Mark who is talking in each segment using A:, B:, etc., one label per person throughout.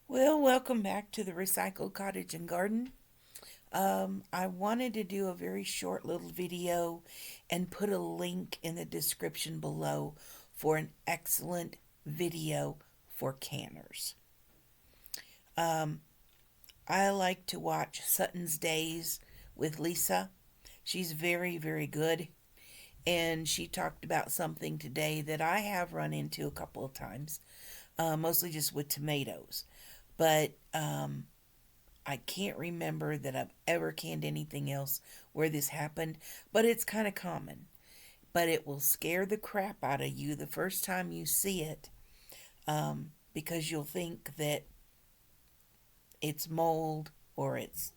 A: Well, welcome back to the Recycled Cottage and Garden. I wanted to do a very short little video and put a link in the description below for an excellent video for canners. Um, I like to watch Suttons Daze with Lisa. She's very, very good. And she talked about something today that I have run into a couple of times, mostly just with tomatoes. But I can't remember that I've ever canned anything else where this happened, but it's kind of common. But it will scare the crap out of you the first time you see it, because you'll think that it's mold or it's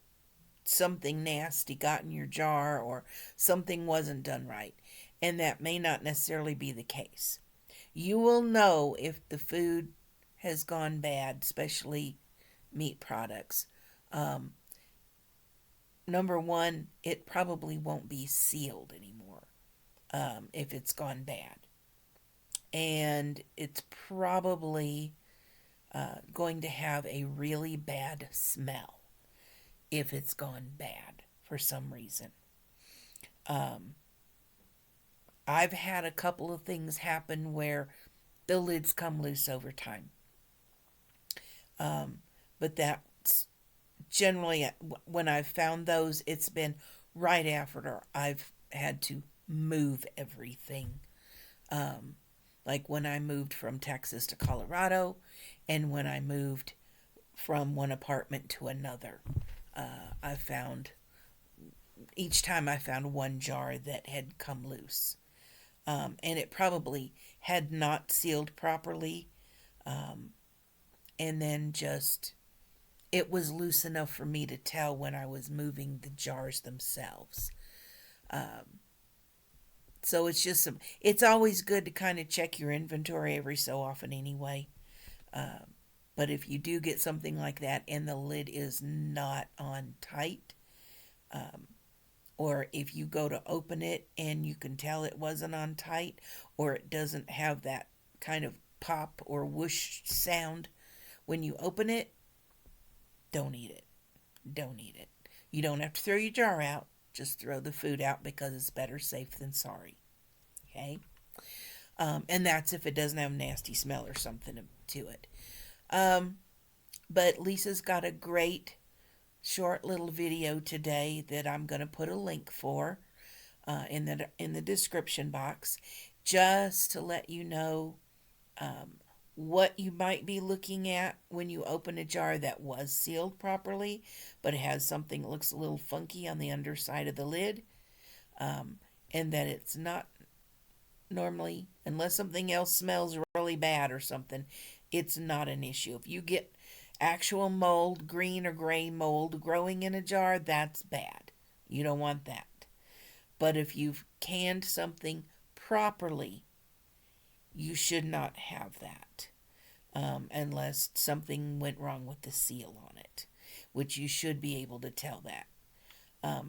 A: something nasty got in your jar or something wasn't done right. And that may not necessarily be the case. You will know if the food has gone bad, especially meat products. Um, Number one, it probably won't be sealed anymore if it's gone bad. And it's probably going to have a really bad smell if it's gone bad for some reason. Um, I've had a couple of things happen where the lids come loose over time. Um, but that's generally, when I've found those, it's been right after I've had to move everything. Um, like when I moved from Texas to Colorado, and when I moved from one apartment to another, I found each time I found one jar that had come loose. And it probably had not sealed properly. Um, and then just it was loose enough for me to tell when I was moving the jars themselves. Um, so it's always good to kind of check your inventory every so often anyway. Um, but if you do get something like that and the lid is not on tight, um, or if you go to open it and you can tell it wasn't on tight, or it doesn't have that kind of pop or whoosh sound when you open it, don't eat it. Don't eat it. You don't have to throw your jar out. Just throw the food out because it's better safe than sorry. Okay? And that's if it doesn't have a nasty smell or something to it. Um, but Lisa's got a great short little video today that I'm going to put a link for in the description box, just to let you know um, what you might be looking at when you open a jar that was sealed properly, but it has something that looks a little funky on the underside of the lid, um, and that it's not normally, unless something else smells really bad or something, it's not an issue. If you get actual mold, green or gray mold growing in a jar, that's bad. You don't want that. But if you've canned something properly, you should not have that, unless something went wrong with the seal on it, which you should be able to tell that,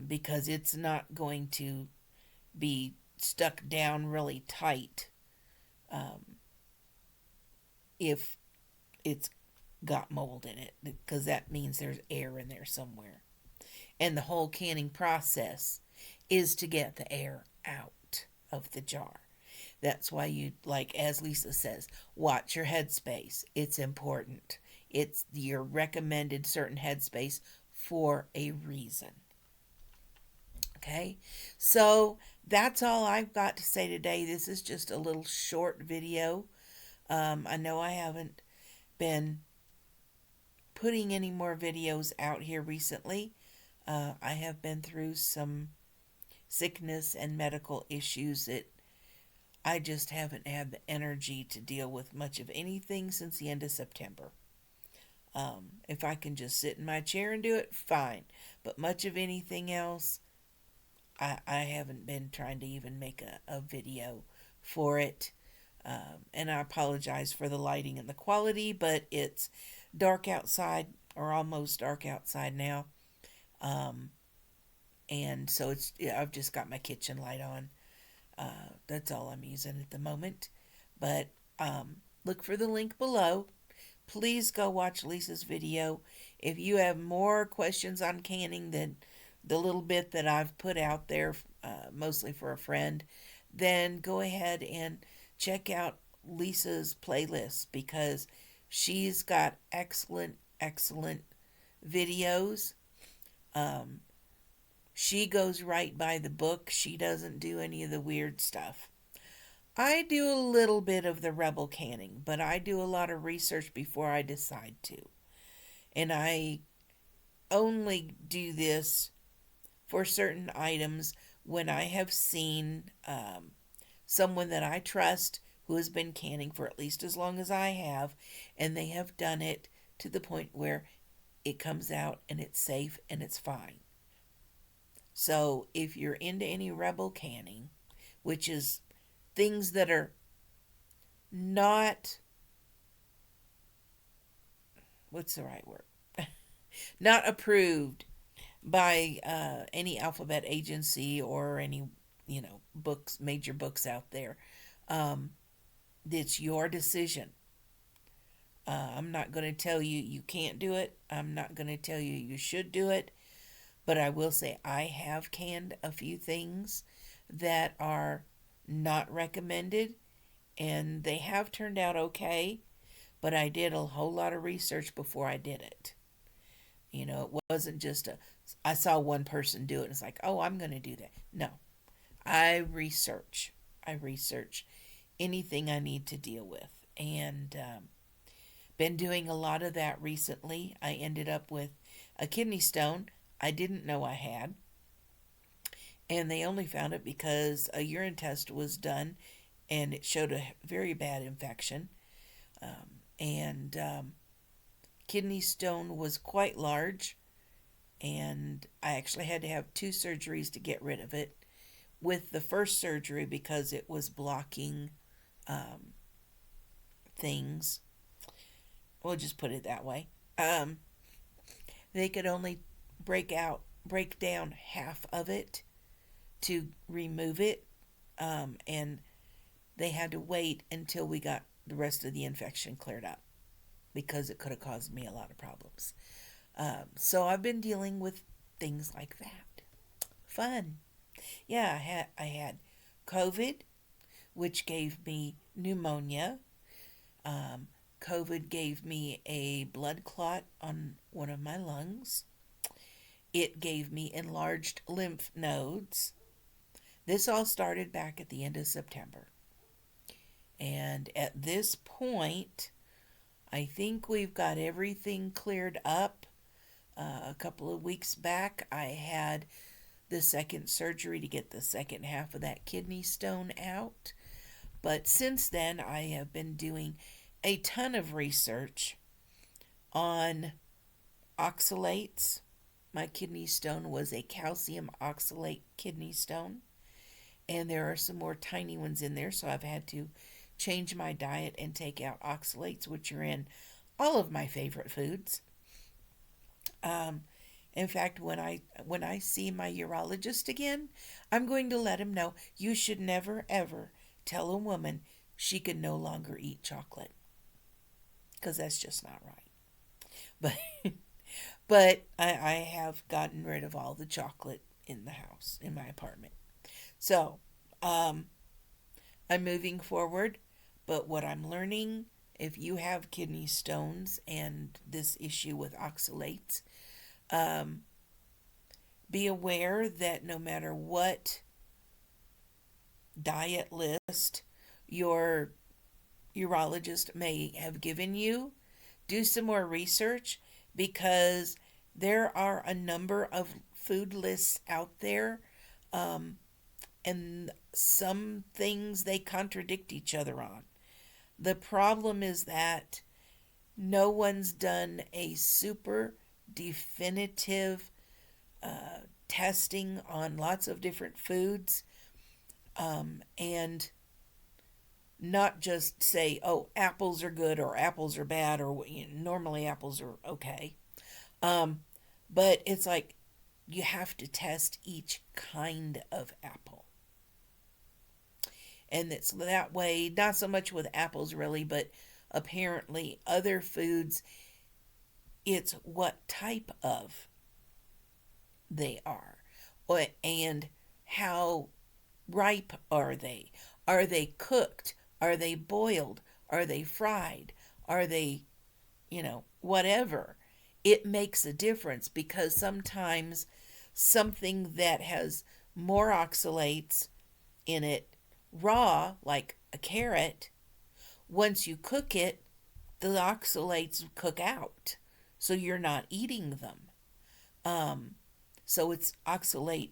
A: because it's not going to be stuck down really tight um, if it's got mold in it, because that means there's air in there somewhere. And the whole canning process is to get the air out of the jar. That's why you, like as Lisa says, watch your headspace. It's important. It's your recommended certain headspace for a reason. Okay, so that's all I've got to say today. This is just a little short video. I know I haven't been putting any more videos out here recently. I have been through some sickness and medical issues that I just haven't had the energy to deal with much of anything since the end of September. If I can just sit in my chair and do it, fine. But much of anything else, I haven't been trying to even make a video for it. And I apologize for the lighting and the quality, but it's dark outside, or almost dark outside now. Um, and so I've just got my kitchen light on. That's all I'm using at the moment. But look for the link below. please go watch Lisa's video. If you have more questions on canning than the little bit that I've put out there, mostly for a friend, then go ahead and check out Lisa's playlist because she's got excellent, excellent videos. Um, she goes right by the book. She doesn't do any of the weird stuff. I do a little bit of the rebel canning, but I do a lot of research before I decide to. And I only do this for certain items when I have seen someone that I trust who has been canning for at least as long as I have, and they have done it to the point where it comes out and it's safe and it's fine. So if you're into any rebel canning, which is things that are not, what's the right word? Not approved by any alphabet agency or any, books, major books out there. Um, it's your decision. I'm not going to tell you you can't do it. I'm not going to tell you you should do it. But I will say I have canned a few things that are not recommended, and they have turned out okay. But I did a whole lot of research before I did it. It wasn't just I saw one person do it and it's like, oh, I'm going to do that. No, I research. I research anything I need to deal with. And been doing a lot of that recently. I ended up with a kidney stone I didn't know I had. And they only found it because a urine test was done and it showed a very bad infection. And kidney stone was quite large, and I actually had to have two surgeries to get rid of it. With the first surgery, because it was blocking um, things, we'll just put it that way. They could only break down half of it to remove it, and they had to wait until we got the rest of the infection cleared up because it could have caused me a lot of problems. So I've been dealing with things like that. Fun. Yeah, I had COVID, which gave me pneumonia. Um, COVID gave me a blood clot on one of my lungs. It gave me enlarged lymph nodes. This all started back at the end of September. And at this point, I think we've got everything cleared up. A couple of weeks back, I had the second surgery to get the second half of that kidney stone out. But since then, I have been doing a ton of research on oxalates. My kidney stone was a calcium oxalate kidney stone, and there are some more tiny ones in there, so I've had to change my diet and take out oxalates, which are in all of my favorite foods. Um, in fact, when I see my urologist again, I'm going to let him know you should never ever tell a woman she can no longer eat chocolate, because that's just not right. But but I have gotten rid of all the chocolate in the house, in my apartment. So I'm moving forward. But what I'm learning, if you have kidney stones and this issue with oxalates, um, be aware that no matter what diet list your urologist may have given you, do some more research because there are a number of food lists out there, um, and some things they contradict each other on. The problem is that no one's done a super definitive testing on lots of different foods, and not just say, oh, apples are good or apples are bad, or normally apples are okay. Um, but it's like you have to test each kind of apple. And it's that way, not so much with apples really, but apparently other foods, it's what type of they are, and how ripe are they? Are they cooked? Are they boiled? Are they fried? Are they, whatever? It makes a difference because sometimes something that has more oxalates in it raw, like a carrot, once you cook it, the oxalates cook out. So you're not eating them. Um, so its oxalate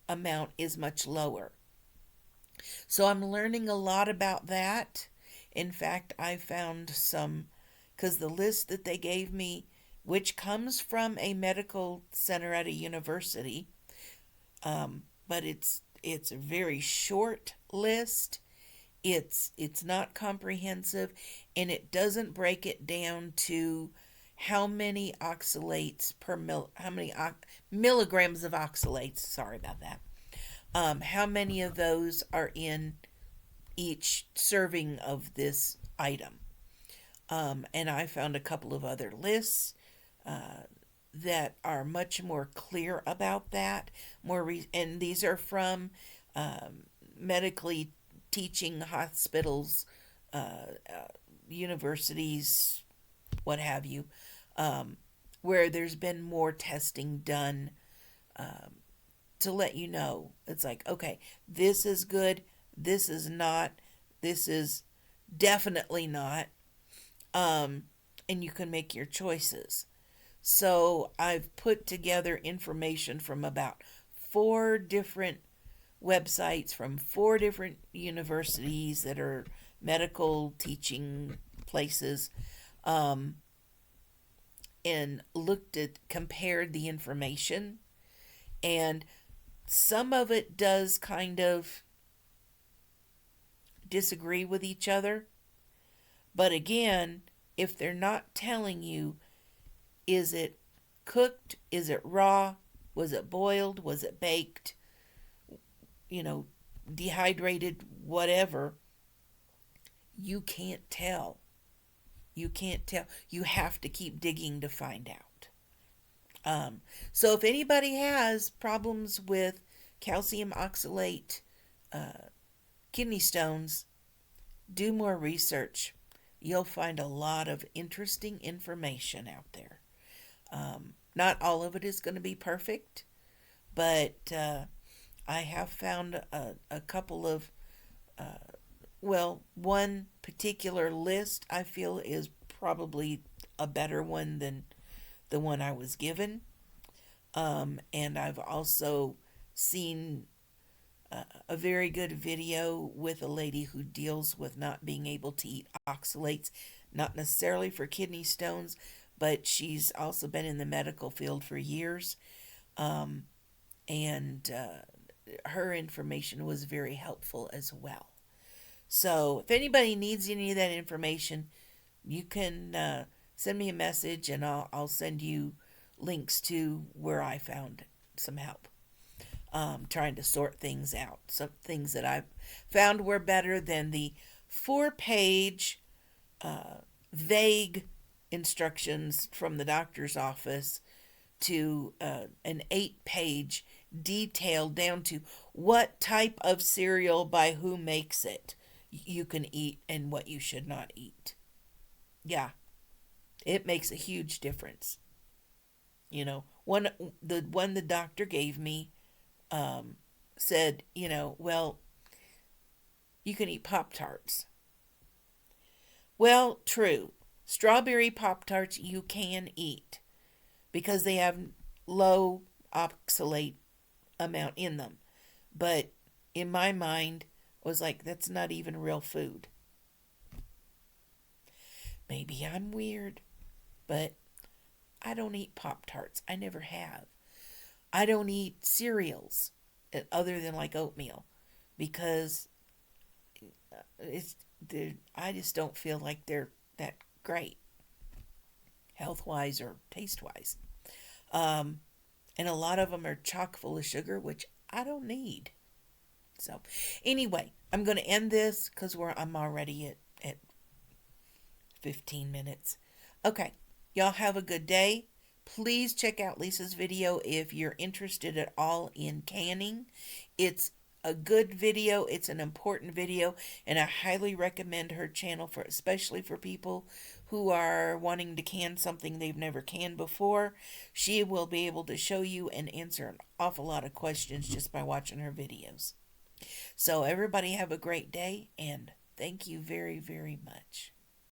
A: amount is much lower. So I'm learning a lot about that. In fact, I found some, because the list that they gave me, which comes from a medical center at a university, but it's a very short list. It's not comprehensive, and it doesn't break it down to how many oxalates per how many milligrams of oxalates. Sorry about that. How many of those are in each serving of this item? And I found a couple of other lists that are much more clear about that. And these are from medically teaching hospitals, universities, what have you, where there's been more testing done to let you know. It's like, okay, this is good, this is not, this is definitely not, and you can make your choices. So I've put together information from about 4 different websites from 4 different universities that are medical teaching places, um, and compared the information. And some of it does kind of disagree with each other. But again, if they're not telling you, is it cooked? Is it raw? Was it boiled? Was it baked? You know, dehydrated, whatever, you can't tell. You can't tell. You have to keep digging to find out. So if anybody has problems with calcium oxalate, uh, kidney stones, do more research. You'll find a lot of interesting information out there. Not all of it is going to be perfect, but I have found a couple of, one particular list I feel is probably a better one than the one I was given. And I've also seen a very good video with a lady who deals with not being able to eat oxalates, not necessarily for kidney stones, but she's also been in the medical field for years. Um, and her information was very helpful as well. So if anybody needs any of that information, you can send me a message and I'll send you links to where I found some help. Trying to sort things out. Some things that I've found were better than the 4 page vague instructions from the doctor's office to an 8 page detailed down to what type of cereal by who makes it you can eat and what you should not eat. Yeah, it makes a huge difference. The one the doctor gave me said, well, you can eat Pop Tarts. Well, true. Strawberry Pop Tarts you can eat because they have low oxalate amount in them. But in my mind, I was like, that's not even real food. Maybe I'm weird, but I don't eat Pop Tarts. I never have. I don't eat cereals other than like oatmeal because it's I just don't feel like they're that great health wise or taste wise. Um, and a lot of them are chock full of sugar, which I don't need. So, anyway, I'm going to end this because I'm already at 15 minutes. Okay, y'all have a good day. Please check out Lisa's video if you're interested at all in canning. It's a good video, it's an important video, and I highly recommend her channel for especially for people who are wanting to can something they've never canned before. She will be able to show you and answer an awful lot of questions just by watching her videos. So everybody have a great day, and thank you very, very much.